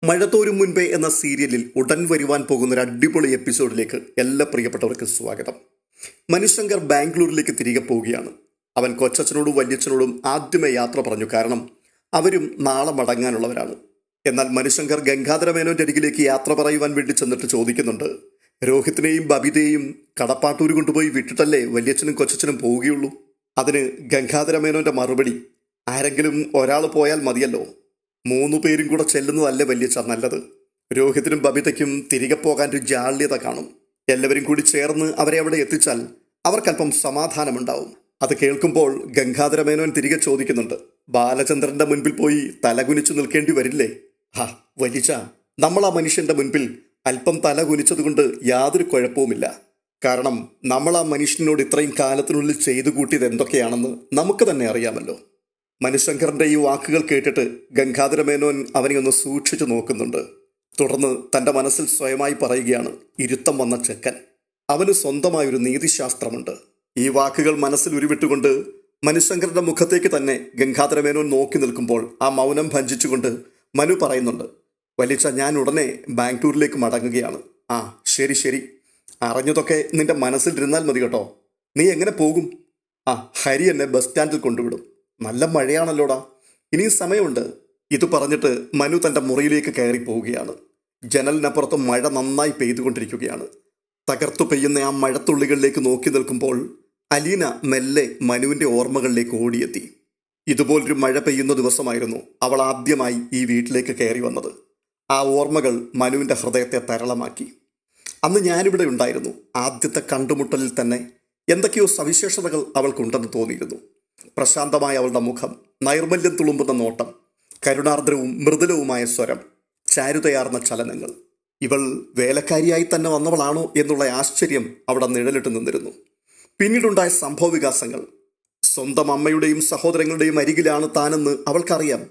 മഴത്തോരും മുൻപേ എന്ന സീരിയലിൽ ഉടൻ വരുവാൻ പോകുന്ന ഒരു അടിപൊളി എപ്പിസോഡിലേക്ക് എല്ലാ പ്രിയപ്പെട്ടവർക്കും സ്വാഗതം. മനുശങ്കർ ബാംഗ്ലൂരിലേക്ക് തിരികെ പോവുകയാണ്. അവൻ കൊച്ചച്ഛനോടും വല്യച്ഛനോടും ആദ്യമേ യാത്ര പറഞ്ഞു. കാരണം അവരും നാളെ മടങ്ങാനുള്ളവരാണ്. എന്നാൽ മനുശങ്കർ ഗംഗാധര മേനോന്റെ അരികിലേക്ക് യാത്ര പറയുവാൻ വേണ്ടി ചെന്നിട്ട് ചോദിക്കുന്നുണ്ട്, രോഹിത്തിനെയും ബബിതയെയും കടപ്പാട്ടൂർ കൊണ്ടുപോയി വിട്ടിട്ടല്ലേ വല്യച്ഛനും കൊച്ചച്ഛനും പോവുകയുള്ളൂ? അതിന് ഗംഗാധര മേനോന്റെ മറുപടി, ആരെങ്കിലും ഒരാൾ പോയാൽ മതിയല്ലോ, 3 പേരും കൂടെ ചെല്ലുന്നതല്ലേ വല്യച്ഛ നല്ലത്. രോഹിത്തിനും ബബിതയ്ക്കും തിരികെ പോകാൻ ഒരു ജാള്യത കാണും. എല്ലാവരും കൂടി ചേർന്ന് അവരെ അവിടെ എത്തിച്ചാൽ അവർക്കല്പം സമാധാനമുണ്ടാവും. അത് കേൾക്കുമ്പോൾ ഗംഗാധര മേനോൻ തിരികെ ചോദിക്കുന്നുണ്ട്, ബാലചന്ദ്രന്റെ മുൻപിൽ പോയി തലകുനിച്ചു നിൽക്കേണ്ടി വരില്ലേ? ഹാ വല്യച്ഛ, നമ്മൾ ആ മനുഷ്യന്റെ മുൻപിൽ അല്പം തല കുനിച്ചതുകൊണ്ട് യാതൊരു കുഴപ്പവുമില്ല. കാരണം നമ്മൾ ആ മനുഷ്യനോട് ഇത്രയും കാലത്തിനുള്ളിൽ ചെയ്തു കൂട്ടിയത് എന്തൊക്കെയാണെന്ന് നമുക്ക് തന്നെ അറിയാമല്ലോ. മനുശങ്കറിന്റെ ഈ വാക്കുകൾ കേട്ടിട്ട് ഗംഗാധര മേനോൻ അവനെ ഒന്ന് സൂക്ഷിച്ചു നോക്കുന്നുണ്ട്. തുടർന്ന് തൻ്റെ മനസ്സിൽ സ്വയമായി പറയുകയാണ്, ഇരുത്തം വന്ന ചെക്കൻ, അവന് സ്വന്തമായൊരു നീതിശാസ്ത്രമുണ്ട്. ഈ വാക്കുകൾ മനസ്സിൽ ഉരുവിട്ടുകൊണ്ട് മനുശങ്കറിന്റെ മുഖത്തേക്ക് തന്നെ ഗംഗാധര മേനോൻ നോക്കി നിൽക്കുമ്പോൾ ആ മൗനം ഭഞ്ജിച്ചുകൊണ്ട് മനു പറയുന്നുണ്ട്, വലിച്ച ഞാൻ ഉടനെ ബാംഗ്ലൂരിലേക്ക് മടങ്ങുകയാണ്. ആ ശരി ശരി, അറിഞ്ഞതൊക്കെ നിന്റെ മനസ്സിലിരുന്നാൽ മതി കേട്ടോ. നീ എങ്ങനെ പോകും? ആ ഹരി എന്നെ ബസ് സ്റ്റാൻഡിൽ കൊണ്ടുവിടും. നല്ല മഴയാണല്ലോടാ, ഇനിയും സമയമുണ്ട്. ഇത് പറഞ്ഞിട്ട് മനു തൻ്റെ മുറിയിലേക്ക് കയറി പോവുകയാണ്. ജനലിനപ്പുറത്ത് മഴ നന്നായി പെയ്തുകൊണ്ടിരിക്കുകയാണ്. തകർത്തു പെയ്യുന്ന ആ മഴത്തുള്ളികളിലേക്ക് നോക്കി നിൽക്കുമ്പോൾ അലീന മെല്ലെ മനുവിൻ്റെ ഓർമ്മകളിലേക്ക് ഓടിയെത്തി. ഇതുപോലൊരു മഴ പെയ്യുന്ന ദിവസമായിരുന്നു അവൾ ആദ്യമായി ഈ വീട്ടിലേക്ക് കയറി വന്നത്. ആ ഓർമ്മകൾ മനുവിൻ്റെ ഹൃദയത്തെ തരളമാക്കി. അന്ന് ഞാനിവിടെ ഉണ്ടായിരുന്നു. ആദ്യത്തെ കണ്ടുമുട്ടലിൽ തന്നെ എന്തൊക്കെയോ സവിശേഷതകൾ അവൾക്കുണ്ടെന്ന് തോന്നിയിരുന്നു. പ്രശാന്തമായ അവളുടെ മുഖം, നൈർമല്യം തുളുമ്പുന്ന നോട്ടം, കരുണാർദ്രവും മൃദുലവുമായ സ്വരം, ചാരുതയാർന്ന ചലനങ്ങൾ. ഇവൾ വേലക്കാരിയായി തന്നെ വന്നവളാണോ എന്നുള്ള ആശ്ചര്യം അവിടെ നിഴലിട്ട് നിന്നിരുന്നു. പിന്നീടുണ്ടായ സംഭവവികാസങ്ങൾ. സ്വന്തം അമ്മയുടെയും സഹോദരങ്ങളുടെയും അരികിലാണ് താനെന്ന് അവൾക്കറിയാം.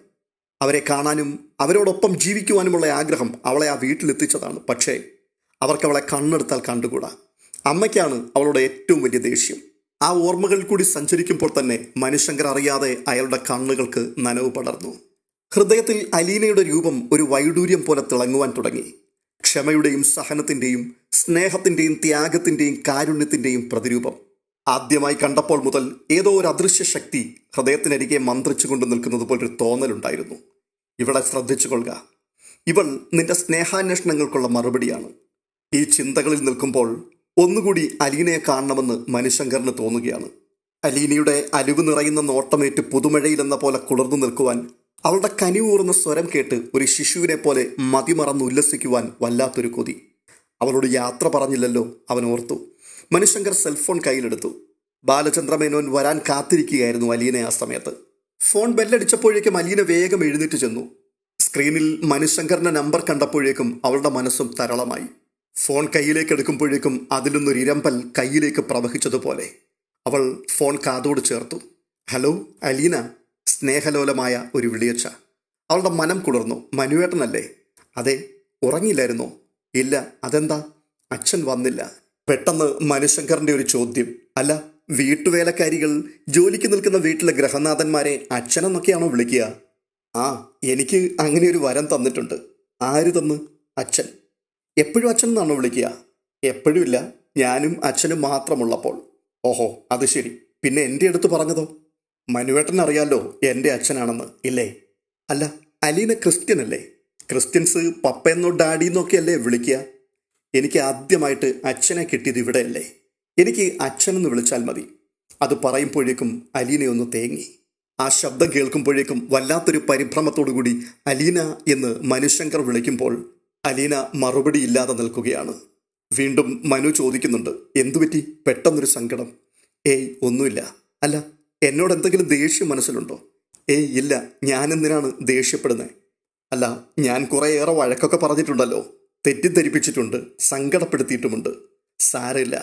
അവരെ കാണാനും അവരോടൊപ്പം ജീവിക്കുവാനുമുള്ള ആഗ്രഹം അവളെ ആ വീട്ടിലെത്തിച്ചതാണ്. പക്ഷേ അവർക്കവളെ കണ്ണെടുത്താൽ കണ്ടുകൂടാ. അമ്മയ്ക്കാണ് അവളുടെ ഏറ്റവും വലിയ ദേഷ്യം. ആ ഓർമ്മകളിൽ കൂടി സഞ്ചരിക്കുമ്പോൾ തന്നെ മനുശങ്കർ അറിയാതെ അയാളുടെ കണ്ണുകൾക്ക് നനവ് പടർന്നു. ഹൃദയത്തിൽ അലീനയുടെ രൂപം ഒരു വൈഡൂര്യം പോലെ തിളങ്ങുവാൻ തുടങ്ങി. ക്ഷമയുടെയും സഹനത്തിൻ്റെയും സ്നേഹത്തിൻ്റെയും ത്യാഗത്തിൻ്റെയും കാരുണ്യത്തിൻ്റെയും പ്രതിരൂപം. ആദ്യമായി കണ്ടപ്പോൾ മുതൽ ഏതോ ഒരു അദൃശ്യ ശക്തി ഹൃദയത്തിനരികെ മന്ത്രിച്ചു കൊണ്ട് നിൽക്കുന്നത് പോലൊരു തോന്നലുണ്ടായിരുന്നു. ഇവളെ ശ്രദ്ധിച്ചു കൊള്ളുക, ഇവൾ നിന്റെ സ്നേഹാന്വേഷണങ്ങൾക്കുള്ള മറുപടിയാണ്. ഈ ചിന്തകളിൽ നിൽക്കുമ്പോൾ ഒന്നുകൂടി അലീനയെ കാണണമെന്ന് മനുശങ്കറിന് തോന്നുകയാണ്. അലീനയുടെ അലിവ് നിറയുന്ന നോട്ടമേറ്റ് പുതുമഴയിലെന്ന പോലെ കുളിർന്നു നിൽക്കുവാൻ, അവളുടെ കനിവൂർന്ന സ്വരം കേട്ട് ഒരു ശിശുവിനെ പോലെ മതിമറന്ന് ഉല്ലസിക്കുവാൻ വല്ലാത്തൊരു കൊതി. അവളോട് യാത്ര പറഞ്ഞില്ലല്ലോ അവൻ ഓർത്തു. മനുശങ്കർ സെൽഫോൺ കയ്യിലെടുത്തു. ബാലചന്ദ്ര മേനോൻ വരാൻ കാത്തിരിക്കുകയായിരുന്നു അലീന ആ സമയത്ത്. ഫോൺ ബെല്ലടിച്ചപ്പോഴേക്കും അലീന വേഗം എഴുന്നേറ്റ് ചെന്നു. സ്ക്രീനിൽ മനുശങ്കറിന്റെ നമ്പർ കണ്ടപ്പോഴേക്കും അവളുടെ മനസ്സും തരളമായി. ഫോൺ കയ്യിലേക്ക് എടുക്കുമ്പോഴേക്കും അതിൽ നിന്നൊരു ഇരമ്പൽ കയ്യിലേക്ക് പ്രവഹിച്ചതുപോലെ അവൾ ഫോൺ കാതോട് ചേർത്തു. ഹലോ അലീന, സ്നേഹലോലമായ ഒരു വിളിയച്ച. അവളുടെ മനം കുളിർന്നു. മനുവേട്ടനല്ലേ? അതെ. ഉറങ്ങിയില്ലായിരുന്നോ? ഇല്ല. അതെന്താ? അച്ഛൻ വന്നില്ല. പെട്ടെന്ന് മനുശങ്കറിന്റെ ഒരു ചോദ്യം. അല്ല, വീട്ടുവേലക്കാരികൾ ജോലിക്ക് നിൽക്കുന്ന വീട്ടിലെ ഗ്രഹനാഥന്മാരെ അച്ഛനെന്നൊക്കെയാണോ വിളിക്കുക? ആ, എനിക്ക് അങ്ങനെ ഒരു വരം തന്നിട്ടുണ്ട്. ആര് തന്ന്? അച്ഛൻ. എപ്പോഴും അച്ഛൻ എന്നാണോ വിളിക്കുക? എപ്പോഴും ഇല്ല, ഞാനും അച്ഛനും മാത്രമുള്ളപ്പോൾ. ഓഹോ, അത് ശരി. പിന്നെ എൻ്റെ അടുത്ത് പറഞ്ഞതോ? മനുവേട്ടനറിയാലോ എൻ്റെ അച്ഛനാണെന്ന്, ഇല്ലേ? അല്ല, അലീന ക്രിസ്ത്യൻ അല്ലേ? ക്രിസ്ത്യൻസ് പപ്പയെന്നോ ഡാഡിന്നൊക്കെയല്ലേ വിളിക്കുക? എനിക്ക് ആദ്യമായിട്ട് അച്ഛനെ കിട്ടിയത് ഇവിടെയല്ലേ. എനിക്ക് അച്ഛനെന്ന് വിളിച്ചാൽ മതി. അത് പറയുമ്പോഴേക്കും അലീനയൊന്ന് തേങ്ങി. ആ ശബ്ദം കേൾക്കുമ്പോഴേക്കും വല്ലാത്തൊരു പരിഭ്രമത്തോടുകൂടി അലീന എന്ന് മനുശങ്കർ വിളിക്കുമ്പോൾ അലീന മറുപടി ഇല്ലാതെ നിൽക്കുകയാണ്. വീണ്ടും മനു ചോദിക്കുന്നുണ്ട്, എന്തുപറ്റി? പെട്ടെന്നൊരു സങ്കടം. ഏയ് ഒന്നുമില്ല. അല്ല, എന്നോട് എന്തെങ്കിലും ദേഷ്യം മനസ്സിലുണ്ടോ? ഏയ് ഇല്ല, ഞാനെന്തിനാണ് ദേഷ്യപ്പെടുന്നത്? അല്ല, ഞാൻ കുറേയേറെ വഴക്കൊക്കെ പറഞ്ഞിട്ടുണ്ടല്ലോ, തെറ്റിദ്ധരിപ്പിച്ചിട്ടുണ്ട്, സങ്കടപ്പെടുത്തിയിട്ടുമുണ്ട്. സാരമില്ല,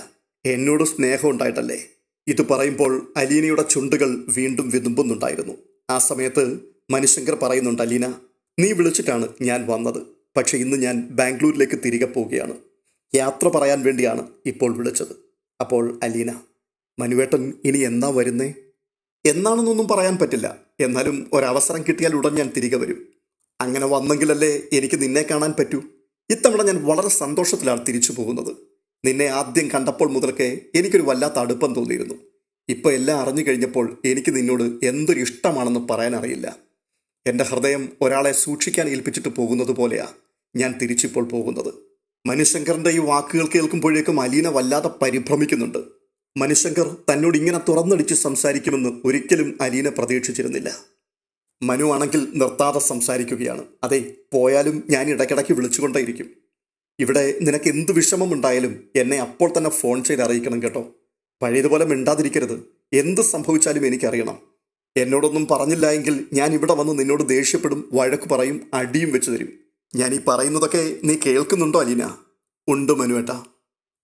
എന്നോട് സ്നേഹം ഉണ്ടായിട്ടല്ലേ. ഇത് പറയുമ്പോൾ അലീനയുടെ ചുണ്ടുകൾ വീണ്ടും വിതുമ്പുന്നുണ്ടായിരുന്നു. ആ സമയത്ത് മനുശങ്കർ പറയുന്നുണ്ട്, അലീന, നീ വിളിച്ചിട്ടാണ് ഞാൻ വന്നത്. പക്ഷെ ഇന്ന് ഞാൻ ബാംഗ്ലൂരിലേക്ക് തിരികെ പോവുകയാണ്. യാത്ര പറയാൻ വേണ്ടിയാണ് ഇപ്പോൾ വിളിച്ചത്. അപ്പോൾ അലീന, മനുവേട്ടൻ ഇനി എന്നാ വരുന്നേ? എന്നാണെന്നൊന്നും പറയാൻ പറ്റില്ല. എന്നാലും ഒരവസരം കിട്ടിയാൽ ഉടൻ ഞാൻ തിരികെ വരും. അങ്ങനെ വന്നെങ്കിലല്ലേ എനിക്ക് നിന്നെ കാണാൻ പറ്റൂ. ഇത്തവണ ഞാൻ വളരെ സന്തോഷത്തിലാണ് തിരിച്ചു പോകുന്നത്. നിന്നെ ആദ്യം കണ്ടപ്പോൾ മുതൽക്കേ എനിക്കൊരു വല്ലാത്ത അടുപ്പം തോന്നിയിരുന്നു. ഇപ്പോൾ എല്ലാം അറിഞ്ഞു കഴിഞ്ഞപ്പോൾ എനിക്ക് നിന്നോട് എന്തൊരു ഇഷ്ടമാണെന്ന് പറയാനറിയില്ല. എൻ്റെ ഹൃദയം ഒരാളെ സൂക്ഷിക്കാൻ ഏൽപ്പിച്ചിട്ട് പോകുന്നത് പോലെയാ ഞാൻ തിരിച്ചിപ്പോൾ പോകുന്നത്. മനുശങ്കറിൻ്റെ ഈ വാക്കുകൾ കേൾക്കുമ്പോഴേക്കും അലീന വല്ലാതെ പരിഭ്രമിക്കുന്നുണ്ട്. മനുശങ്കർ തന്നോട് ഇങ്ങനെ തുറന്നടിച്ച് സംസാരിക്കുമെന്ന് ഒരിക്കലും അലീന പ്രതീക്ഷിച്ചിരുന്നില്ല. മനു ആണെങ്കിൽ നിർത്താതെ സംസാരിക്കുകയാണ്. അതെ, പോയാലും ഞാൻ ഇടയ്ക്കിടയ്ക്ക് വിളിച്ചുകൊണ്ടേയിരിക്കും. ഇവിടെ നിനക്ക് എന്ത് വിഷമമുണ്ടായാലും എന്നെ അപ്പോൾ തന്നെ ഫോൺ ചെയ്ത് അറിയിക്കണം കേട്ടോ. പഴയതുപോലെ മിണ്ടാതിരിക്കരുത്. എന്ത് സംഭവിച്ചാലും എനിക്കറിയണം. എന്നോടൊന്നും പറഞ്ഞില്ല എങ്കിൽ ഞാൻ ഇവിടെ വന്ന് നിന്നോട് ദേഷ്യപ്പെടും, വഴക്ക് പറയും, അടിയും വെച്ച് തരും. ഞാൻ ഈ പറയുന്നതൊക്കെ നീ കേൾക്കുന്നുണ്ടോ അലീന? ഉണ്ട് മനുവേട്ടാ.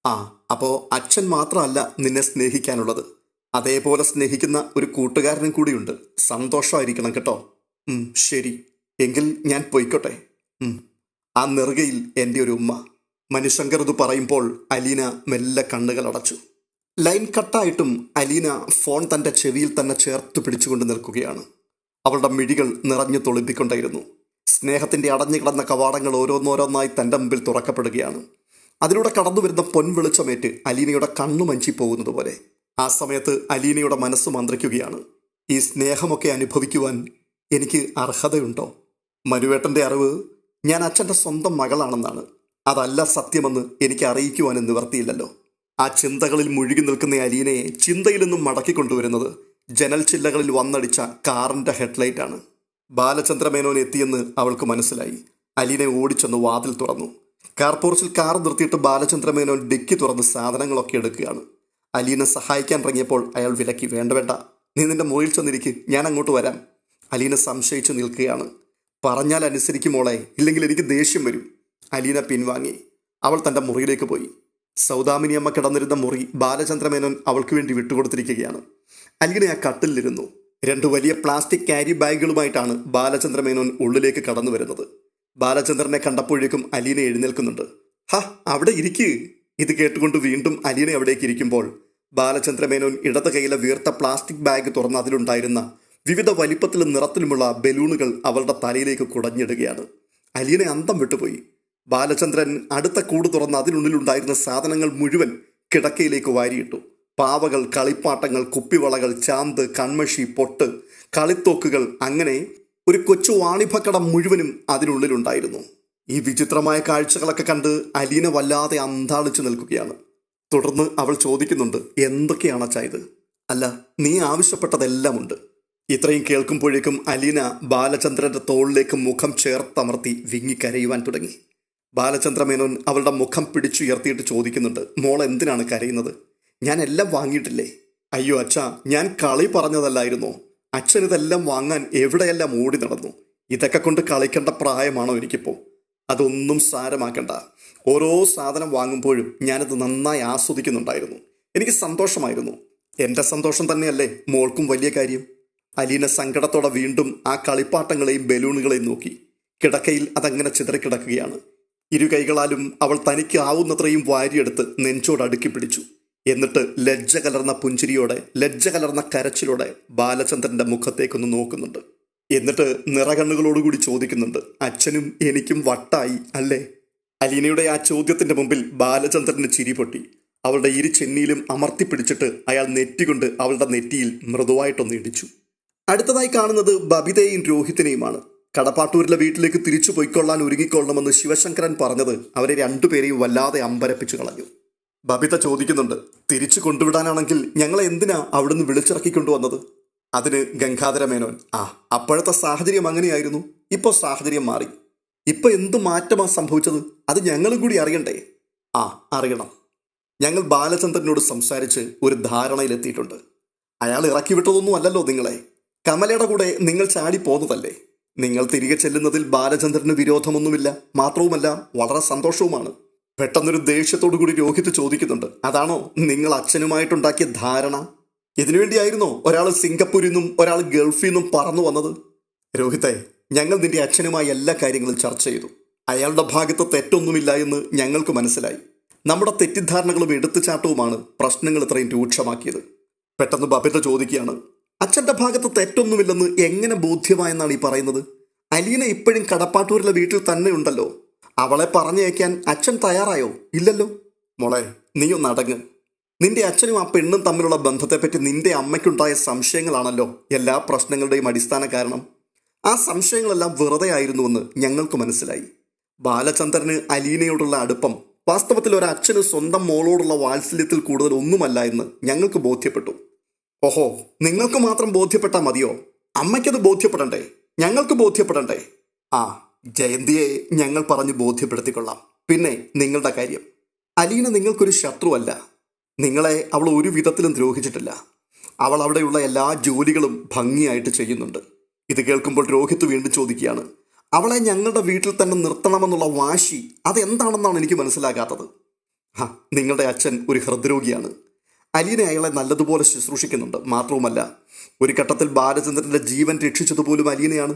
ആ, അപ്പോൾ അച്ഛൻ മാത്രമല്ല നിന്നെ സ്നേഹിക്കാനുള്ളത്, അതേപോലെ സ്നേഹിക്കുന്ന ഒരു കൂട്ടുകാരനും കൂടിയുണ്ട്. സന്തോഷമായിരിക്കണം കേട്ടോ. ശരി, എങ്കിൽ ഞാൻ പോയിക്കോട്ടെ. ആ നെറുകയിൽ എൻ്റെ ഒരു ഉമ്മ. മനുശങ്കർ ഇത് പറയുമ്പോൾ അലീന മെല്ലെ കണ്ണുകൾ അടച്ചു. ലൈൻ കട്ടായിട്ടും അലീന ഫോൺ തൻ്റെ ചെവിയിൽ തന്നെ ചേർത്ത് പിടിച്ചുകൊണ്ട് നിൽക്കുകയാണ്. അവളുടെ മിഴികൾ നിറഞ്ഞു തൊളിപ്പിക്കൊണ്ടായിരുന്നു. സ്നേഹത്തിൻ്റെ അടഞ്ഞു കിടന്ന കവാടങ്ങൾ ഓരോന്നോരോന്നായി തൻ്റെ മുമ്പിൽ തുറക്കപ്പെടുകയാണ്. അതിലൂടെ കടന്നു വരുന്ന പൊൻവെളിച്ചമേറ്റ് അലീനയുടെ കണ്ണു മഞ്ചി പോകുന്നത് പോലെ. ആ സമയത്ത് അലീനയുടെ മനസ്സ് മന്ത്രിക്കുകയാണ്. ഈ സ്നേഹമൊക്കെ അനുഭവിക്കുവാൻ എനിക്ക് അർഹതയുണ്ടോ? മനുവേട്ടൻ്റെ അറിവ് ഞാൻ അച്ഛൻ്റെ സ്വന്തം മകളാണെന്നാണ്. അതല്ല സത്യമെന്ന് എനിക്ക് അറിയിക്കുവാനും നിവർത്തിയില്ലല്ലോ. ആ ചിന്തകളിൽ മുഴുകി നിൽക്കുന്ന അലീനയെ ചിന്തയിൽ നിന്നും മടക്കിക്കൊണ്ടുവരുന്നത് ജനൽ ചില്ലകളിൽ വന്നടിച്ച കാറിൻ്റെ ഹെഡ്ലൈറ്റാണ്. ബാലചന്ദ്രമേനോൻ എത്തിയെന്ന് അവൾക്ക് മനസ്സിലായി. അലീന ഓടിച്ചെന്ന് വാതിൽ തുറന്നു. കാർപോർച്ചിൽ കാർ നിർത്തിയിട്ട് ബാലചന്ദ്രമേനോൻ ഡിക്കി തുറന്ന് സാധനങ്ങളൊക്കെ എടുക്കുകയാണ്. അലീന സഹായിക്കാൻ ഇറങ്ങിയപ്പോൾ അയാൾ വിലക്കി. വേണ്ട വേണ്ട, നീ നിന്റെ മുറിയിൽ ചെന്നിരിക്ക്, ഞാൻ അങ്ങോട്ട് വരാം. അലീന സംശയിച്ച് നിൽക്കുകയാണ്. പറഞ്ഞാൽ അനുസരിക്കുമോളെ, ഇല്ലെങ്കിൽ എനിക്ക് ദേഷ്യം വരും. അലീന പിൻവാങ്ങി. അവൾ തൻ്റെ മുറിയിലേക്ക് പോയി. സൗദാമിനി അമ്മ കിടന്നിരുന്ന മുറി ബാലചന്ദ്രമേനോൻ അവൾക്ക് വേണ്ടി വിട്ടുകൊടുത്തിരിക്കുകയാണ്. അലീന ആ കട്ടിലിരുന്നു. 2 വലിയ പ്ലാസ്റ്റിക് ക്യാരി ബാഗുകളുമായിട്ടാണ് ബാലചന്ദ്രമേനോൻ ഉള്ളിലേക്ക് കടന്നു വരുന്നത്. ബാലചന്ദ്രനെ കണ്ടപ്പോഴേക്കും അലീന എഴുന്നേൽക്കുന്നുണ്ട്. അവിടെ ഇരിക്ക്. ഇത് കേട്ടുകൊണ്ട് വീണ്ടും അലീന അവിടേക്ക് ഇരിക്കുമ്പോൾ ബാലചന്ദ്രമേനോൻ ഇടത് കൈയിലെ വീർത്ത പ്ലാസ്റ്റിക് ബാഗ് തുറന്ന് അതിലുണ്ടായിരുന്ന വിവിധ വലിപ്പത്തിലും നിറത്തിലുമുള്ള ബലൂണുകൾ അവളുടെ തലയിലേക്ക് കുടഞ്ഞിടുകയാണ്. അലീന അന്തം വിട്ടുപോയി. ബാലചന്ദ്രൻ അടുത്ത കൂട് തുറന്ന് അതിനുള്ളിലുണ്ടായിരുന്ന സാധനങ്ങൾ മുഴുവൻ കിടക്കയിലേക്ക് വാരിയിട്ടു. പാവകൾ, കളിപ്പാട്ടങ്ങൾ, കുപ്പിവളകൾ, ചാന്ത്, കൺമഷി, പൊട്ട്, കളിത്തോക്കുകൾ, അങ്ങനെ ഒരു കൊച്ചു വാണിഭക്കട മുഴുവനും അതിനുള്ളിലുണ്ടായിരുന്നു. ഈ വിചിത്രമായ കാഴ്ചകളൊക്കെ കണ്ട് അലീന വല്ലാതെ അന്താളിച്ചു നിൽക്കുകയാണ്. തുടർന്ന് അവൾ ചോദിക്കുന്നുണ്ട്, എന്തൊക്കെയാണ് അച്ഛാ ഇത്? അല്ല, നീ ആവശ്യപ്പെട്ടതെല്ലാം ഉണ്ട്. ഇത്രയും കേൾക്കുമ്പോഴേക്കും അലീന ബാലചന്ദ്രന്റെ തോളിലേക്ക് മുഖം ചേർത്തമർത്തി വിങ്ങിക്കരയുവാൻ തുടങ്ങി. ബാലചന്ദ്രമേനോൻ അവളുടെ മുഖം പിടിച്ചുയർത്തിയിട്ട് ചോദിക്കുന്നുണ്ട്, മോൾ എന്തിനാണ് കരയുന്നത്? ഞാൻ എല്ലാം വാങ്ങിയിട്ടില്ലേ? അയ്യോ അച്ഛാ, ഞാൻ കളി പറഞ്ഞതല്ലായിരുന്നോ? അച്ഛനിതെല്ലാം വാങ്ങാൻ എവിടെയെല്ലാം ഓടി നടന്നു. ഇതൊക്കെ കൊണ്ട് കളിക്കേണ്ട പ്രായമാണോ എനിക്കിപ്പോൾ? അതൊന്നും സാരമാക്കണ്ട. ഓരോ സാധനം വാങ്ങുമ്പോഴും ഞാനത് നന്നായി ആസ്വദിക്കുന്നുണ്ടായിരുന്നു. എനിക്ക് സന്തോഷമായിരുന്നു. എൻ്റെ സന്തോഷം തന്നെയല്ലേ മോൾക്കും വലിയ കാര്യം? അലീന സങ്കടത്തോടെ വീണ്ടും ആ കളിപ്പാട്ടങ്ങളെയും ബലൂണുകളെയും നോക്കി. കിടക്കയിൽ അതങ്ങനെ ചിതറിക്കിടക്കുകയാണ്. 2 കൈകളാലും അവൾ തനിക്ക് ആവുന്നത്രയും വാരിയെടുത്ത് നെഞ്ചോട് അടുക്കി പിടിച്ചു. എന്നിട്ട് ലജ്ജ കലർന്ന പുഞ്ചിരിയോടെ, ലജ്ജ കലർന്ന കരച്ചിലോടെ ബാലചന്ദ്രന്റെ മുഖത്തേക്കൊന്ന് നോക്കുന്നുണ്ട്. എന്നിട്ട് നിറകണ്ണുകളോടുകൂടി ചോദിക്കുന്നുണ്ട്, അച്ഛനും എനിക്കും വട്ടായി അല്ലേ? അലീനയുടെ ആ ചോദ്യത്തിന്റെ മുമ്പിൽ ബാലചന്ദ്രന് ചിരി പൊട്ടി. അവളുടെ ചെന്നിയിലും അമർത്തിപ്പിടിച്ചിട്ട് അയാൾ നെറ്റികൊണ്ട് അവളുടെ നെറ്റിയിൽ മൃദുവായിട്ടൊന്ന് ഇടിച്ചു. അടുത്തതായി കാണുന്നത് ബബിതയെയും രോഹിത്തിനെയുമാണ്. കടപ്പാട്ടൂരിലെ വീട്ടിലേക്ക് തിരിച്ചു പോയിക്കൊള്ളാൻ ഒരുങ്ങിക്കൊള്ളണമെന്ന് ശിവശങ്കരൻ പറഞ്ഞത് അവരെ 2 പേരെയും വല്ലാതെ അമ്പരപ്പിച്ചു കളഞ്ഞു. ബബിത ചോദിക്കുന്നുണ്ട്, തിരിച്ചു കൊണ്ടുവിടാനാണെങ്കിൽ ഞങ്ങളെ എന്തിനാ അവിടുന്ന് വിളിച്ചിറക്കിക്കൊണ്ടുവന്നത്? അതിന് ഗംഗാധരമേനോൻ, അപ്പോഴത്തെ സാഹചര്യം അങ്ങനെയായിരുന്നു. ഇപ്പോൾ സാഹചര്യം മാറി. ഇപ്പൊ എന്ത് മാറ്റമാ സംഭവിച്ചത്? അത് ഞങ്ങളും കൂടി അറിയണ്ടേ? അറിയണം. ഞങ്ങൾ ബാലചന്ദ്രനോട് സംസാരിച്ച് ഒരു ധാരണയിലെത്തിയിട്ടുണ്ട്. അയാൾ ഇറക്കി വിട്ടതൊന്നും അല്ലല്ലോ നിങ്ങളെ. കമലയുടെ കൂടെ നിങ്ങൾ ചാടി പോന്നതല്ലേ. നിങ്ങൾ തിരികെ ചെല്ലുന്നതിൽ ബാലചന്ദ്രന് വിരോധമൊന്നുമില്ല. മാത്രവുമല്ല, വളരെ സന്തോഷവുമാണ്. പെട്ടെന്നൊരു ദേഷ്യത്തോടു കൂടി രോഹിത് ചോദിക്കുന്നുണ്ട്, അതാണോ നിങ്ങൾ അച്ഛനുമായിട്ടുണ്ടാക്കിയ ധാരണ? ഇതിനുവേണ്ടിയായിരുന്നോ ഒരാൾ സിംഗപ്പൂരിൽ നിന്നും ഒരാൾ ഗൾഫിൽ നിന്നും പറന്നു വന്നത്? രോഹിത്തെ, ഞങ്ങൾ നിന്റെ അച്ഛനുമായി എല്ലാ കാര്യങ്ങളും ചർച്ച ചെയ്തു. അയാളുടെ ഭാഗത്ത് തെറ്റൊന്നുമില്ല എന്ന് ഞങ്ങൾക്ക് മനസ്സിലായി. നമ്മുടെ തെറ്റിദ്ധാരണകളും എടുത്തുചാട്ടവുമാണ് പ്രശ്നങ്ങൾ ഇത്രയും രൂക്ഷമാക്കിയത്. പെട്ടെന്ന് ബബിത ചോദിക്കുകയാണ്, അച്ഛൻ്റെ ഭാഗത്ത് തെറ്റൊന്നുമില്ലെന്ന് എങ്ങനെ ബോധ്യമായെന്നാണ് ഈ പറയുന്നത്? അലീന ഇപ്പോഴും കടപ്പാട്ടൂരിലെ വീട്ടിൽ തന്നെ ഉണ്ടല്ലോ. അവളെ പറഞ്ഞയക്കാൻ അച്ഛൻ തയ്യാറായോ? ഇല്ലല്ലോ. മോളെ, നീ ഒന്ന് അടങ്ങ്. നിന്റെ അച്ഛനും ആ പെണ്ണും തമ്മിലുള്ള ബന്ധത്തെപ്പറ്റി നിന്റെ അമ്മയ്ക്കുണ്ടായ സംശയങ്ങളാണല്ലോ എല്ലാ പ്രശ്നങ്ങളുടെയും അടിസ്ഥാന കാരണം. ആ സംശയങ്ങളെല്ലാം വെറുതെ ആയിരുന്നുവെന്ന് ഞങ്ങൾക്ക് മനസ്സിലായി. ബാലചന്ദ്രന് അലീനയോടുള്ള അടുപ്പം വാസ്തവത്തിൽ ഒരു അച്ഛന് സ്വന്തം മോളോടുള്ള വാത്സല്യത്തിൽ കൂടുതൽ ഒന്നുമല്ല എന്ന് ഞങ്ങൾക്ക് ബോധ്യപ്പെട്ടു. ഓഹോ, നിങ്ങൾക്ക് മാത്രം ബോധ്യപ്പെട്ടാൽ മതിയോ? അമ്മയ്ക്കത് ബോധ്യപ്പെടണ്ടേ? ഞങ്ങൾക്ക് ബോധ്യപ്പെടണ്ടേ? ആ, ജയന്തിയെ ഞങ്ങൾ പറഞ്ഞ് ബോധ്യപ്പെടുത്തിക്കൊള്ളാം. പിന്നെ നിങ്ങളുടെ കാര്യം, അലീന നിങ്ങൾക്കൊരു ശത്രുവല്ല. നിങ്ങളെ അവൾ ഒരു വിധത്തിലും ദ്രോഹിച്ചിട്ടില്ല. അവൾ അവിടെയുള്ള എല്ലാ ജോലികളും ഭംഗിയായിട്ട് ചെയ്യുന്നുണ്ട്. ഇത് കേൾക്കുമ്പോൾ രോഹിത് വീണ്ടും ചോദിക്കുകയാണ്, അവളെ ഞങ്ങളുടെ വീട്ടിൽ തന്നെ നിർത്തണമെന്നുള്ള വാശി അതെന്താണെന്നാണ് എനിക്ക് മനസ്സിലാകാത്തത്. നിങ്ങളുടെ അച്ഛൻ ഒരു ഹൃദ്രോഗിയാണ്. അലീന അയാളെ നല്ലതുപോലെ ശുശ്രൂഷിക്കുന്നുണ്ട്. മാത്രവുമല്ല, ഒരു ഘട്ടത്തിൽ ബാലചന്ദ്രൻ്റെ ജീവൻ രക്ഷിച്ചതുപോലും അലീനയാണ്.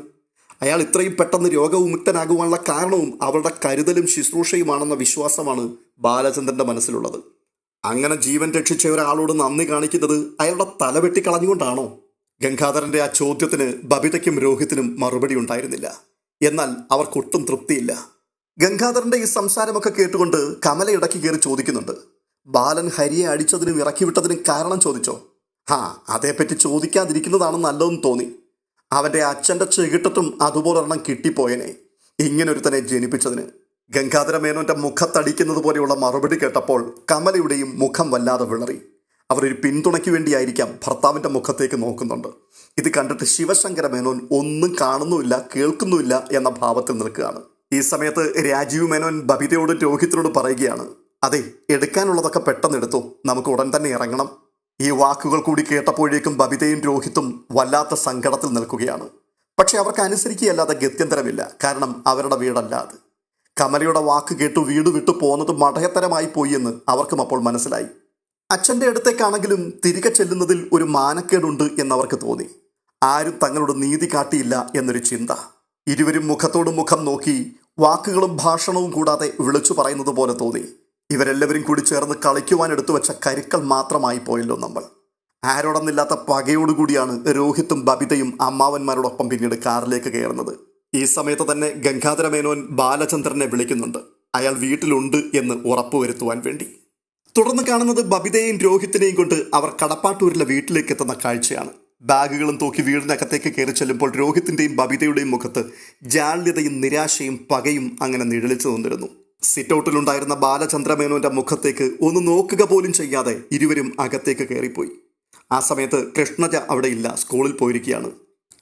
അയാൾ ഇത്രയും പെട്ടെന്ന് രോഗവിമുക്തനാകുവാനുള്ള കാരണവും അവളുടെ കരുതലും ശുശ്രൂഷയുമാണെന്ന വിശ്വാസമാണ് ബാലചന്ദ്രൻ്റെ മനസ്സിലുള്ളത്. അങ്ങനെ ജീവൻ രക്ഷിച്ച ഒരാളോട് നന്ദി കാണിക്കുന്നത് അയാളുടെ തല വെട്ടിക്കളഞ്ഞുകൊണ്ടാണോ? ഗംഗാധരന്റെ ആ ചോദ്യത്തിന് ബബിതയ്ക്കും രോഹിത്തിനും മറുപടി ഉണ്ടായിരുന്നില്ല. എന്നാൽ അവർക്കൊട്ടും തൃപ്തിയില്ല. ഗംഗാധരന്റെ ഈ സംസാരമൊക്കെ കേട്ടുകൊണ്ട് കമല ഇടയ്ക്ക് കയറി ചോദിക്കുന്നുണ്ട്, ബാലൻ ഹരിയെ അടിച്ചതിനും ഇറക്കി വിട്ടതിനും കാരണം ചോദിച്ചോ? അതേപ്പറ്റി ചോദിക്കാതിരിക്കുന്നതാണ് നല്ലതെന്ന് തോന്നി. അവന്റെ അച്ഛൻ്റെ ചെകിട്ടത്തും അതുപോലൊരെണ്ണം കിട്ടിപ്പോയനെ ഇങ്ങനൊരുത്തനെ ജനിപ്പിച്ചതിന്. ഗംഗാധര മേനോന്റെ മുഖത്തടിക്കുന്നത് പോലെയുള്ള മറുപടി കേട്ടപ്പോൾ കമലയുടെയും മുഖം വല്ലാതെ വിളറി. അവർ ഒരു പിന്തുണയ്ക്ക് വേണ്ടിയായിരിക്കാം ഭർത്താവിൻ്റെ മുഖത്തേക്ക് നോക്കുന്നുണ്ട്. ഇത് കണ്ടിട്ട് ശിവശങ്കര മേനോൻ ഒന്നും കാണുന്നുമില്ല കേൾക്കുന്നുമില്ല എന്ന ഭാവത്തിൽ നിൽക്കുകയാണ്. ഈ സമയത്ത് രാജീവ് മേനോൻ ബബിതയോടും രോഹിത്തിനോട് പറയുകയാണ്, അതെ, എടുക്കാനുള്ളതൊക്കെ പെട്ടെന്ന് എടുത്തു, നമുക്ക് ഉടൻ തന്നെ ഇറങ്ങണം. ഈ വാക്കുകൾ കൂടി കേട്ടപ്പോഴേക്കും ബബിതയും രോഹിത്തും വല്ലാത്ത സങ്കടത്തിൽ നിൽക്കുകയാണ്. പക്ഷെ അവർക്ക് അനുസരിക്കുകയല്ലാതെ ഗത്യന്തരമില്ല. കാരണം അവരുടെ വീടല്ല അത്. കമലയുടെ വാക്ക് കേട്ടു വീട് വിട്ടു പോകുന്നത് മടയത്തരമായി പോയി എന്ന് അവർക്കും അപ്പോൾ മനസ്സിലായി. അച്ഛൻ്റെ അടുത്തേക്കാണെങ്കിലും തിരികെ ചെല്ലുന്നതിൽ ഒരു മാനക്കേടുണ്ട് എന്നവർക്ക് തോന്നി. ആരും തങ്ങളുടെ നീതി കാട്ടിയില്ല എന്നൊരു ചിന്ത. ഇരുവരും മുഖത്തോട് മുഖം നോക്കി വാക്കുകളും ഭാഷണവും കൂടാതെ വിളിച്ചു പറയുന്നത് പോലെ തോന്നി. ഇവരെല്ലാവരും കൂടി ചേർന്ന് കളിക്കുവാൻ എടുത്തു വെച്ച കരുക്കൾ മാത്രമായി പോയല്ലോ നമ്മൾ. ആരോടൊന്നില്ലാത്ത പകയോടുകൂടിയാണ് രോഹിത്തും ബബിതയും അമ്മാവന്മാരോടൊപ്പം പിന്നീട് കാറിലേക്ക് കയറുന്നത്. ഈ സമയത്ത് തന്നെ ഗംഗാധര മേനോൻ ബാലചന്ദ്രനെ വിളിക്കുന്നുണ്ട്, അയാൾ വീട്ടിലുണ്ട് എന്ന് ഉറപ്പുവരുത്തുവാൻ വേണ്ടി. തുടർന്ന് കാണുന്നത് ബബിതയെയും രോഹിത്തിനെയും കൊണ്ട് അവർ കടപ്പാട്ടൂരിലെ വീട്ടിലേക്ക് എത്തുന്ന കാഴ്ചയാണ്. ബാഗുകളും തൂക്കി വീടിനകത്തേക്ക് കയറി ചെല്ലുമ്പോൾ രോഹിത്തിൻ്റെയും ബബിതയുടെയും മുഖത്ത് ജാള്യതയും നിരാശയും പകയും അങ്ങനെ നിഴലിച്ചു നിന്നിരുന്നു. സിറ്റൗട്ടിലുണ്ടായിരുന്ന ബാലചന്ദ്ര മേനോന്റെ മുഖത്തേക്ക് ഒന്ന് നോക്കുക പോലും ചെയ്യാതെ ഇരുവരും അകത്തേക്ക് കയറിപ്പോയി. ആ സമയത്ത് കൃഷ്ണജ അവിടെ ഇല്ല, സ്കൂളിൽ പോയിരിക്കുകയാണ്.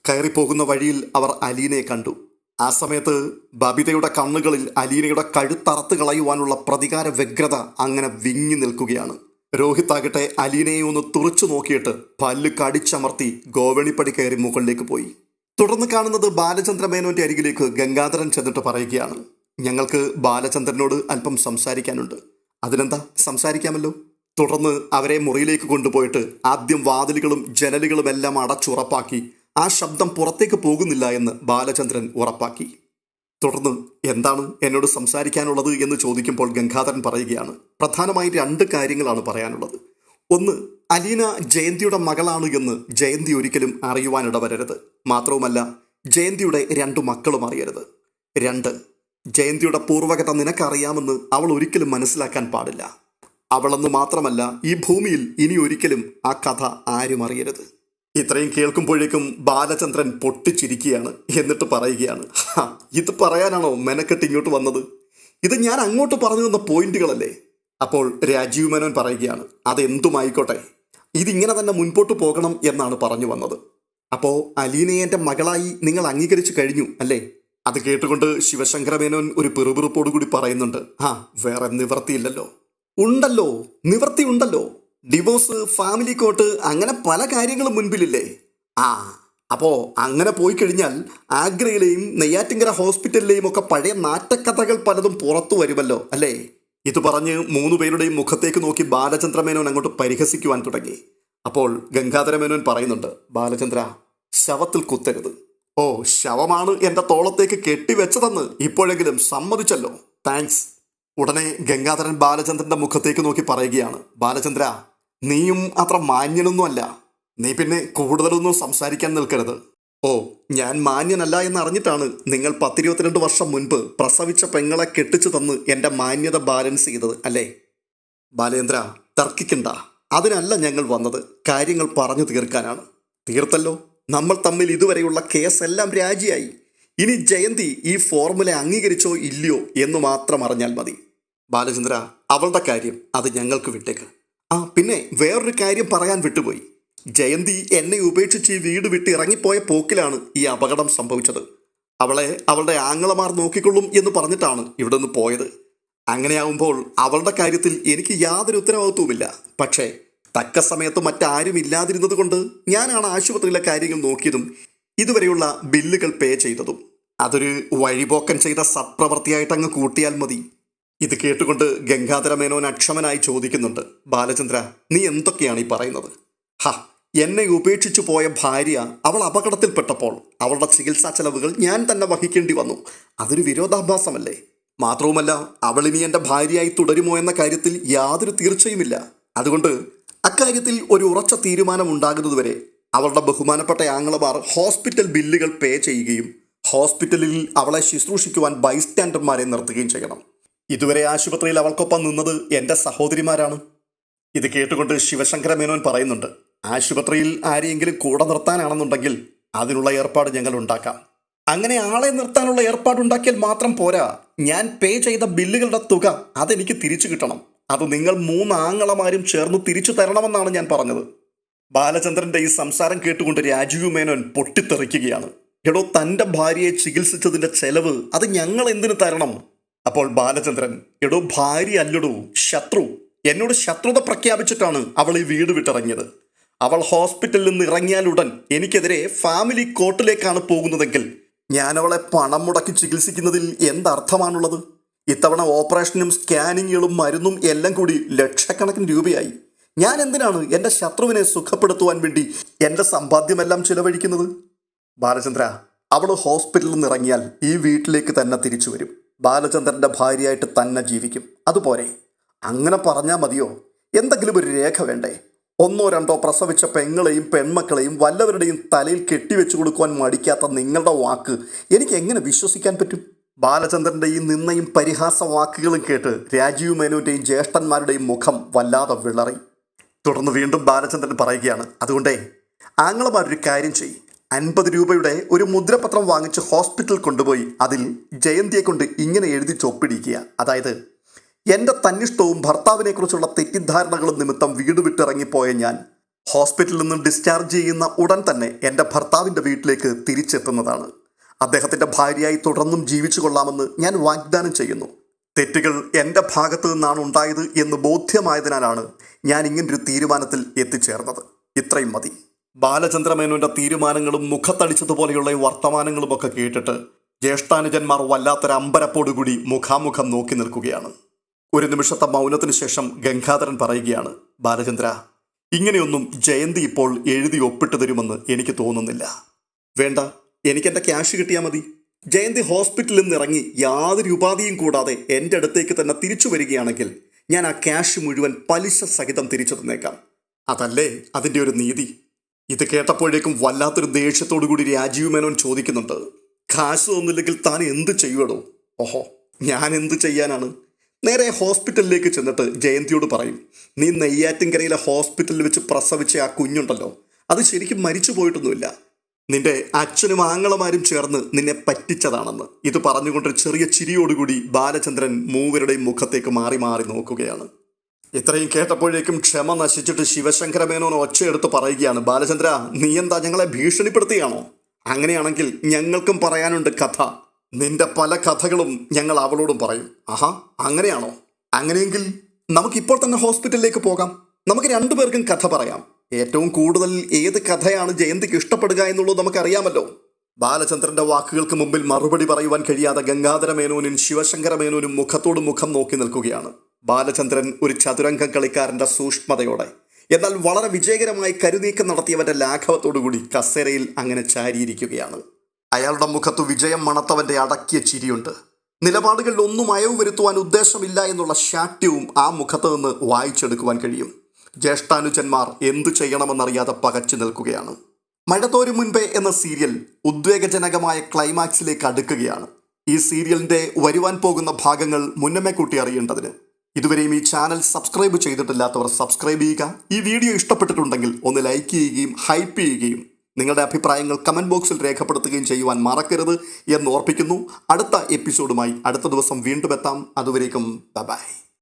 കയറിപ്പോകുന്ന വഴിയിൽ അവർ അലീനയെ കണ്ടു. ആ സമയത്ത് ബബിതയുടെ കണ്ണുകളിൽ അലീനയുടെ കഴുത്തറത്ത് കളയുവാനുള്ള പ്രതികാര വ്യഗ്രത അങ്ങനെ വിങ്ങി നിൽക്കുകയാണ്. രോഹിത് ആകട്ടെ അലീനയെ ഒന്ന് തുറച്ചു നോക്കിയിട്ട് പല്ല് കടിച്ചമർത്തി ഗോവണിപ്പടി കയറി മുകളിലേക്ക് പോയി. തുടർന്ന് കാണുന്നത് ബാലചന്ദ്ര മേനോന്റെ അരികിലേക്ക് ഗംഗാധരൻ ചെന്നിട്ട് പറയുകയാണ്, ഞങ്ങൾക്ക് ബാലചന്ദ്രനോട് അല്പം സംസാരിക്കാനുണ്ട്. അതിനെന്താ, സംസാരിക്കാമല്ലോ. തുടർന്ന് അവരെ മുറിയിലേക്ക് കൊണ്ടുപോയിട്ട് ആദ്യം വാതിലുകളും ജനലുകളും എല്ലാം അടച്ചുറപ്പാക്കി ആ ശബ്ദം പുറത്തേക്ക് പോകുന്നില്ല എന്ന് ബാലചന്ദ്രൻ ഉറപ്പാക്കി. തുടർന്ന് എന്താണ് എന്നോട് സംസാരിക്കാനുള്ളത് എന്ന് ചോദിക്കുമ്പോൾ ഗംഗാധരൻ പറയുകയാണ്, പ്രധാനമായും 2 കാര്യങ്ങളാണ് പറയാനുള്ളത്. ഒന്ന്, അലീന ജയന്തിയുടെ മകളാണ് എന്ന് ജയന്തി ഒരിക്കലും അറിയുവാനിടവരരുത്. മാത്രവുമല്ല, ജയന്തിയുടെ 2 മക്കളും അറിയരുത്. 2, ജയന്തിയുടെ പൂർവ്വകഥ നിനക്കറിയാമെന്ന് അവൾ ഒരിക്കലും മനസ്സിലാക്കാൻ പാടില്ല. അവളെന്ന് മാത്രമല്ല, ഈ ഭൂമിയിൽ ഇനി ഒരിക്കലും ആ കഥ ആരും അറിയരുത്. ഇത്രയും കേൾക്കുമ്പോഴേക്കും ബാലചന്ദ്രൻ പൊട്ടിച്ചിരിക്കുകയാണ്. എന്നിട്ട് പറയുകയാണ്, ഇത് പറയാനാണോ മെനക്കെട്ട് ഇങ്ങോട്ട് വന്നത്? ഇത് ഞാൻ അങ്ങോട്ട് പറഞ്ഞു തന്ന പോയിന്റുകളല്ലേ? അപ്പോൾ രാജീവ് മേനോൻ പറയുകയാണ്, അതെന്തുമായിക്കോട്ടെ, ഇതിങ്ങനെ തന്നെ മുൻപോട്ട് പോകണം എന്നാണ് പറഞ്ഞു വന്നത്. അപ്പോൾ അലീനയെ എൻ്റെ മകളായി നിങ്ങൾ അംഗീകരിച്ചു കഴിഞ്ഞു അല്ലേ? അത് കേട്ടുകൊണ്ട് ശിവശങ്കര മേനോൻ ഒരു പിറുപിറുപ്പോടു കൂടി പറയുന്നുണ്ട്, വേറെ നിവൃത്തിയില്ലല്ലോ. ഉണ്ടല്ലോ, നിവൃത്തി ഉണ്ടല്ലോ. ഡിവോഴ്സ്, ഫാമിലി കോർട്ട്, അങ്ങനെ പല കാര്യങ്ങളും മുൻപിലില്ലേ? അപ്പോൾ അങ്ങനെ പോയി കഴിഞ്ഞാൽ ആഗ്രയിലെയും നെയ്യാറ്റിങ്കര ഹോസ്പിറ്റലിലെയും ഒക്കെ പഴയ നാട്ടക്കഥകൾ പലതും പുറത്തു വരുമല്ലോ അല്ലേ? ഇത് പറഞ്ഞ് 3 പേരുടെയും മുഖത്തേക്ക് നോക്കി ബാലചന്ദ്ര മേനോൻ അങ്ങോട്ട് പരിഹസിക്കുവാൻ തുടങ്ങി. അപ്പോൾ ഗംഗാധര മേനോൻ പറയുന്നുണ്ട്, ബാലചന്ദ്ര, ശവത്തിൽ കുത്തരുത്. ഓ, ശവമാണ് എൻ്റെ തോളത്തേക്ക് കെട്ടിവെച്ചതെന്ന് ഇപ്പോഴെങ്കിലും സമ്മതിച്ചല്ലോ, താങ്ക്സ്. ഉടനെ ഗംഗാധരൻ ബാലചന്ദ്രന്റെ മുഖത്തേക്ക് നോക്കി പറയുകയാണ്, ബാലചന്ദ്ര, നീയും അത്ര മാന്യനൊന്നുമല്ല. നീ പിന്നെ കൂടുതലൊന്നും സംസാരിക്കാൻ നിൽക്കരുത്. ഓ, ഞാൻ മാന്യനല്ല എന്നറിഞ്ഞിട്ടാണ് നിങ്ങൾ 10-22 വർഷം മുൻപ് പ്രസവിച്ച പെങ്ങളെ കെട്ടിച്ചു തന്ന് എൻ്റെ മാന്യത ബാലൻസ് ചെയ്തത് അല്ലേ? ബാലേന്ദ്ര, തർക്കിക്കണ്ട. അതിനല്ല ഞങ്ങൾ വന്നത്. കാര്യങ്ങൾ പറഞ്ഞു തീർക്കാനാണ്. തീർത്തല്ലോ. നമ്മൾ തമ്മിൽ ഇതുവരെയുള്ള കേസെല്ലാം രാജിയായി. ഇനി ജയന്തി ഈ ഫോർമുല അംഗീകരിച്ചോ ഇല്ലയോ എന്ന് മാത്രം അറിഞ്ഞാൽ മതി. ബാലചന്ദ്ര, അവളുടെ കാര്യം അത് ഞങ്ങൾക്ക് വിട്ടേക്ക്. പിന്നെ വേറൊരു കാര്യം പറയാൻ വിട്ടുപോയി. ജയന്തി എന്നെ ഉപേക്ഷിച്ച് ഈ വീട് വിട്ട് ഇറങ്ങിപ്പോയ പോക്കിലാണ് ഈ അപകടം സംഭവിച്ചത്. അവളെ അവളുടെ ആങ്ങളമാർ നോക്കിക്കൊള്ളും എന്ന് പറഞ്ഞിട്ടാണ് ഇവിടെ നിന്ന് പോയത്. അങ്ങനെയാവുമ്പോൾ അവളുടെ കാര്യത്തിൽ എനിക്ക് യാതൊരു ഉത്തരവാദിത്വവുമില്ല. പക്ഷേ തക്ക സമയത്ത് മറ്റാരും ഇല്ലാതിരുന്നത് കൊണ്ട് ഞാനാണ് ആശുപത്രിയിലെ കാര്യങ്ങൾ നോക്കിയതും ഇതുവരെയുള്ള ബില്ലുകൾ പേ ചെയ്തതും. അതൊരു വഴിപോക്കൻ ചെയ്ത സത്പ്രവൃത്തിയായിട്ടങ്ങ് കൂട്ടിയാൽ മതി. ഇത് കേട്ടുകൊണ്ട് ഗംഗാധര മേനോൻ അക്ഷമനായി ചോദിക്കുന്നുണ്ട്, ബാലചന്ദ്ര, നീ എന്തൊക്കെയാണ് ഈ പറയുന്നത്? എന്നെ ഉപേക്ഷിച്ചു പോയ ഭാര്യ അവൾ അപകടത്തിൽപ്പെട്ടപ്പോൾ അവളുടെ ചികിത്സാ ചെലവുകൾ ഞാൻ തന്നെ വഹിക്കേണ്ടി വന്നു. അതൊരു വിരോധാഭാസമല്ലേ? മാത്രവുമല്ല, അവളിനി എൻ്റെ ഭാര്യയായി തുടരുമോ എന്ന കാര്യത്തിൽ യാതൊരു തീർച്ചയുമില്ല. അതുകൊണ്ട് അക്കാര്യത്തിൽ ഒരു ഉറച്ച തീരുമാനം ഉണ്ടാകുന്നതുവരെ അവളുടെ ബഹുമാനപ്പെട്ട ആങ്ങളമാർ ഹോസ്പിറ്റൽ ബില്ലുകൾ പേ ചെയ്യുകയും ഹോസ്പിറ്റലിൽ അവളെ ശുശ്രൂഷിക്കുവാൻ ബൈസ്റ്റാൻഡർമാരെ നിർത്തുകയും ചെയ്യണം. ഇതുവരെ ആശുപത്രിയിൽ അവൾക്കൊപ്പം നിന്നത് എൻ്റെ സഹോദരിമാരാണ്. ഇത് കേട്ടുകൊണ്ട് ശിവശങ്കര മേനോൻ പറയുന്നുണ്ട്, ആശുപത്രിയിൽ ആരെയെങ്കിലും കൂടെ നിർത്താനാണെന്നുണ്ടെങ്കിൽ അതിനുള്ള ഏർപ്പാട് ഞങ്ങൾ ഉണ്ടാക്കാം. അങ്ങനെ ആളെ നിർത്താനുള്ള ഏർപ്പാടുണ്ടാക്കിയാൽ മാത്രം പോരാ, ഞാൻ പേ ചെയ്ത ബില്ലുകളുടെ തുക അതെനിക്ക് തിരിച്ചു കിട്ടണം. അത് നിങ്ങൾ 3 ആങ്ങളമാരും ചേർന്ന് തിരിച്ചു തരണമെന്നാണ് ഞാൻ പറഞ്ഞത്. ബാലചന്ദ്രന്റെ ഈ സംസാരം കേട്ടുകൊണ്ട് രാജീവ് മേനോൻ പൊട്ടിത്തെറിക്കുകയാണ്. എടോ, തൻ്റെ ഭാര്യയെ ചികിത്സിച്ചതിന്റെ ചെലവ് അത് ഞങ്ങൾ എന്തിനു തരണം? അപ്പോൾ ബാലചന്ദ്രൻ, എടോ, ഭാര്യ അല്ലടോ, ശത്രു. എന്നോട് ശത്രുത പ്രഖ്യാപിച്ചിട്ടാണ് അവൾ ഈ വീട് വിട്ടിറങ്ങിയത്. അവൾ ഹോസ്പിറ്റലിൽ നിന്ന് ഇറങ്ങിയാലുടൻ എനിക്കെതിരെ ഫാമിലി കോർട്ടിലേക്കാണ് പോകുന്നതെങ്കിൽ ഞാൻ അവളെ പണം മുടക്കി ചികിത്സിക്കുന്നതിൽ എന്തർത്ഥമാണുള്ളത്? ഇത്തവണ ഓപ്പറേഷനും സ്കാനിങ്ങുകളും മരുന്നും എല്ലാം കൂടി ലക്ഷക്കണക്കിന് രൂപയായി. ഞാൻ എന്തിനാണ് എൻ്റെ ശത്രുവിനെ സുഖപ്പെടുത്തുവാൻ വേണ്ടി എൻ്റെ സമ്പാദ്യമെല്ലാം ചിലവഴിക്കുന്നത്? ബാലചന്ദ്ര, അവൾ ഹോസ്പിറ്റലിൽ നിന്ന് ഇറങ്ങിയാൽ ഈ വീട്ടിലേക്ക് തന്നെ തിരിച്ചു വരും. ബാലചന്ദ്രൻ്റെ ഭാര്യയായിട്ട് തന്നെ ജീവിക്കും. അതുപോരെ? അങ്ങനെ പറഞ്ഞാൽ മതിയോ? എന്തെങ്കിലും ഒരു രേഖ വേണ്ടേ? 1-2 പ്രസവിച്ച പെങ്ങളെയും പെൺമക്കളെയും വല്ലവരുടെയും തലയിൽ കെട്ടിവെച്ചു കൊടുക്കുവാൻ മടിക്കാത്ത നിങ്ങളുടെ വാക്ക് എനിക്ക് എങ്ങനെ വിശ്വസിക്കാൻ പറ്റും? ബാലചന്ദ്രൻ്റെ ഈ നിന്നയും പരിഹാസ വാക്കുകളും കേട്ട് രാജീവ് മേനോന്റെയും ജ്യേഷ്ഠന്മാരുടെയും മുഖം വല്ലാതെ വിളറി. തുടർന്ന് വീണ്ടും ബാലചന്ദ്രൻ പറയുകയാണ്, അതുകൊണ്ടേ ആങ്ങളമാരൊരു കാര്യം ചെയ്യും. 50 രൂപയുടെ ഒരു മുദ്രപത്രം വാങ്ങിച്ച് ഹോസ്പിറ്റലിൽ കൊണ്ടുപോയി അതിൽ ജയന്തിയെ കൊണ്ട് ഇങ്ങനെ എഴുതി ചൊപ്പിടിക്കുക. അതായത്, എൻ്റെ തന്നിഷ്ടവും ഭർത്താവിനെക്കുറിച്ചുള്ള തെറ്റിദ്ധാരണകളും നിമിത്തം വീട് വിട്ടിറങ്ങിപ്പോയ ഞാൻ ഹോസ്പിറ്റലിൽ നിന്ന് ഡിസ്ചാർജ് ചെയ്യുന്ന ഉടൻ തന്നെ എൻ്റെ ഭർത്താവിൻ്റെ വീട്ടിലേക്ക് തിരിച്ചെത്തുന്നതാണ്. അദ്ദേഹത്തിൻ്റെ ഭാര്യയായി തുടർന്നും ജീവിച്ചു കൊള്ളാമെന്ന് ഞാൻ വാഗ്ദാനം ചെയ്യുന്നു. തെറ്റുകൾ എൻ്റെ ഭാഗത്തു നിന്നാണ് ഉണ്ടായത് എന്ന് ബോധ്യമായതിനാലാണ് ഞാൻ ഇങ്ങനൊരു തീരുമാനത്തിൽ എത്തിച്ചേർന്നത്. ഇത്രയും മതി. ബാലചന്ദ്രമേനോൻ്റെ തീരുമാനങ്ങളും മുഖത്തടിച്ചതുപോലെയുള്ള ഈ വർത്തമാനങ്ങളുമൊക്കെ കേട്ടിട്ട് ജ്യേഷ്ഠാനുജന്മാർ വല്ലാത്തൊരു അമ്പരപ്പോടുകൂടി മുഖാമുഖം നോക്കി നിൽക്കുകയാണ്. ഒരു നിമിഷത്തെ മൗനത്തിന് ശേഷം ഗംഗാധരൻ പറയുകയാണ്, ബാലചന്ദ്ര, ഇങ്ങനെയൊന്നും ജയന്തി ഇപ്പോൾ എഴുതി ഒപ്പിട്ട് തരുമെന്ന് എനിക്ക് തോന്നുന്നില്ല. വേണ്ട, എനിക്കെൻ്റെ ക്യാഷ് കിട്ടിയാൽ മതി. ജയന്തി ഹോസ്പിറ്റലിൽ നിന്ന് ഇറങ്ങി യാതൊരു ഉപാധിയും കൂടാതെ എൻ്റെ അടുത്തേക്ക് തന്നെ തിരിച്ചു വരികയാണെങ്കിൽ ഞാൻ ആ ക്യാഷ് മുഴുവൻ പലിശ സഹിതം തിരിച്ചു തന്നേക്കാം. അതല്ലേ അതിൻ്റെ ഒരു നീതി? ഇത് കേട്ടപ്പോഴേക്കും വല്ലാത്തൊരു ദേഷ്യത്തോടു കൂടി രാജീവ് മേനോൻ ചോദിക്കുന്നുണ്ട്, കാശ് തന്നില്ലെങ്കിൽ താൻ എന്ത് ചെയ്യുവടോ? ഓഹോ, ഞാൻ എന്ത് ചെയ്യാനാണ്? നേരെ ഹോസ്പിറ്റലിലേക്ക് ചെന്നിട്ട് ജയന്തിയോട് പറയും, നീ നെയ്യാറ്റിൻകരയിലെ ഹോസ്പിറ്റലിൽ വെച്ച് പ്രസവിച്ച ആ കുഞ്ഞുണ്ടല്ലോ, അത് ശരിക്കും മരിച്ചു പോയിട്ടൊന്നുമില്ല. നിന്റെ അച്ഛനും ആങ്ങളമാരും ചേർന്ന് നിന്നെ പറ്റിച്ചതാണെന്ന്. ഇത് പറഞ്ഞുകൊണ്ടൊരു ചെറിയ ചിരിയോടുകൂടി ബാലചന്ദ്രൻ മൂവരുടെയും മുഖത്തേക്ക് മാറി മാറി നോക്കുകയാണ്. ഇത്രയും കേട്ടപ്പോഴേക്കും ക്ഷമ നശിച്ചിട്ട് ശിവശങ്കര മേനോൻ ഒച്ചയെടുത്ത് പറയുകയാണ്, ബാലചന്ദ്ര, നീ എന്താ ഞങ്ങളെ ഭീഷണിപ്പെടുത്തുകയാണോ? അങ്ങനെയാണെങ്കിൽ ഞങ്ങൾക്കും പറയാനുണ്ട് കഥ. നിന്റെ പല കഥകളും ഞങ്ങൾ അവളോടും പറയും. അങ്ങനെയാണോ? അങ്ങനെയെങ്കിൽ നമുക്കിപ്പോൾ തന്നെ ഹോസ്പിറ്റലിലേക്ക് പോകാം. നമുക്ക് 2 പേർക്കും കഥ പറയാം. ഏറ്റവും കൂടുതൽ ഏത് കഥയാണ് ജയന്തിക്ക് ഇഷ്ടപ്പെടുക എന്നുള്ളത് നമുക്കറിയാമല്ലോ. ബാലചന്ദ്രന്റെ വാക്കുകൾക്ക് മുമ്പിൽ മറുപടി പറയുവാൻ കഴിയാതെ ഗംഗാധര മേനോനും ശിവശങ്കര മേനോനും മുഖത്തോട് മുഖം നോക്കി നിൽക്കുകയാണ്. ബാലചന്ദ്രൻ ഒരു ചതുരംഗ കളിക്കാരന്റെ സൂക്ഷ്മതയോടെ, എന്നാൽ വളരെ വിജയകരമായി കരുനീക്കം നടത്തിയവന്റെ ലാഘവത്തോടുകൂടി കസേരയിൽ അങ്ങനെ ചാരിയിരിക്കുകയാണ്. അയാളുടെ മുഖത്ത് വിജയം മണത്തവന്റെ അടക്കിയ ചിരിയുണ്ട്. നിലപാടുകളിൽ ഒന്നും അയവ് വരുത്തുവാൻ ഉദ്ദേശമില്ല എന്നുള്ള ശാഠ്യവും ആ മുഖത്ത് നിന്ന് വായിച്ചെടുക്കുവാൻ കഴിയും. ജ്യേഷ്ഠാനുജന്മാർ എന്തു ചെയ്യണമെന്നറിയാതെ പകച്ചു നിൽക്കുകയാണ്. മഴ തോരും മുൻപേ എന്ന സീരിയൽ ഉദ്വേഗജനകമായ ക്ലൈമാക്സിലേക്ക് അടുക്കുകയാണ്. ഈ സീരിയലിന്റെ വരുവാൻ പോകുന്ന ഭാഗങ്ങൾ മുന്നമേ കൂട്ടി അറിയേണ്ടതിന് ഇതുവരെയും ഈ ചാനൽ സബ്സ്ക്രൈബ് ചെയ്തിട്ടില്ലാത്തവർ സബ്സ്ക്രൈബ് ചെയ്യുക. ഈ വീഡിയോ ഇഷ്ടപ്പെട്ടിട്ടുണ്ടെങ്കിൽ ഒന്ന് ലൈക്ക് ചെയ്യുകയും ഹൈപ്പ് ചെയ്യുകയും നിങ്ങളുടെ അഭിപ്രായങ്ങൾ കമൻറ്റ് ബോക്സിൽ രേഖപ്പെടുത്തുകയും ചെയ്യുവാൻ മറക്കരുത് എന്ന് ഓർപ്പിക്കുന്നു. അടുത്ത എപ്പിസോഡുമായി അടുത്ത ദിവസം വീണ്ടും എത്താം. അതുവരേക്കും ബൈ.